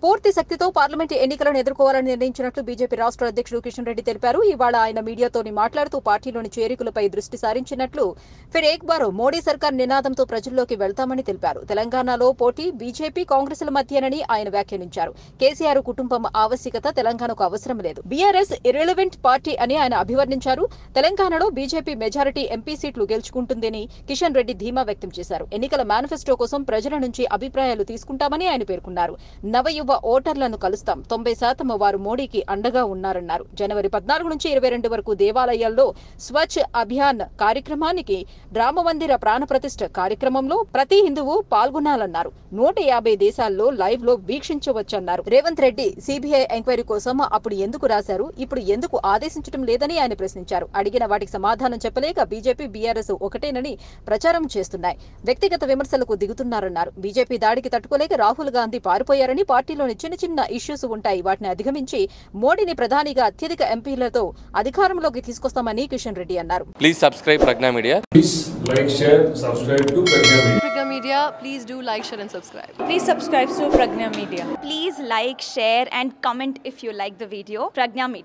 పూర్తి శక్తితో పార్లమెంట్ ఎన్నికలను ఎదుర్కోవాలని నిర్ణయించినట్లు బీజేపీ రాష్ట్ర అధ్యక్షుడు కిషన్ రెడ్డి తెలిపారు. ఇవాళ ఆయన మీడియాతోని మాట్లాడుతూ పార్టీలోని చేరికలపై దృష్టి సారించినట్లు, ఫిర్ ఏక్ బార్ మోడీ సర్కార్ నినాదంతో ప్రజల్లోకి వెళ్తామని తెలిపారు. తెలంగాణలో పోటీ బీజేపీ కాంగ్రెస్ల మధ్యేనని ఆయన వ్యాఖ్యానించారు. కేసీఆర్ కుటుంబం ఆవశ్యకత తెలంగాణకు అవసరం లేదు. బీఆర్ఎస్ ఇర్రెలవెంట్ పార్టీ అని ఆయన అభివర్ణించారు. తెలంగాణలో బీజేపీ మెజారిటీ ఎంపీ సీట్లు గెలుచుకుంటుందని కిషన్ రెడ్డి ధీమా వ్యక్తం చేశారు. ఎన్నికల మేనిఫెస్టో కోసం ప్రజల నుంచి అభిప్రాయాలు తీసుకుంటామని ఆయన పేర్కొన్నారు. నవయువ ఓటర్లను కలుస్తాం. 90% వారు మోడీకి అండగా ఉన్నారన్నారు. జనవరి 14 నుంచి 22 వరకు దేవాలయాల్లో స్వచ్ఛ అభియాన్ కార్యక్రమానికి రామమందిర ప్రాణప్రతిష్ఠ కార్యక్రమంలో ప్రతి హిందువు పాల్గొనాలన్నారు. 150 దేశాల్లో లైవ్ లో వీక్షించవచ్చన్నారు. రేవంత్ రెడ్డి సిబిఐ ఎంక్వైరీ కోసం అప్పుడు ఎందుకు రాశారు, ఇప్పుడు ఎందుకు ఆదేశించడం లేదని ఆయన ప్రశ్నించారు. అడిగిన వాటికి సమాధానం చెప్పలేక బీజేపీ బీఆర్ఎస్ ఒకటేనని ప్రచారం చేస్తున్నాయి. వ్యక్తిగత విమర్శలకు దిగుతున్నారన్నారు. బీజేపీ దాడికి తట్టుకోలేక రాహుల్ గాంధీ పారిపోయారని, పార్టీలోని చిన్న చిన్న ఇష్యూస్ ఉంటాయి, వాటిని అధిగమించి మోడీని ప్రధానిగా అత్యధిక ఎంపీలతో అధికారంలోకి తీసుకొస్తామని కిషన్ రెడ్డి అన్నారు. Please subscribe Pragna media. Please like, share, subscribe to Pragna Media. Pragna Media, please do like, share and subscribe. Please subscribe to Pragna Media. Please like, share and comment if you like the video. Pragna Media.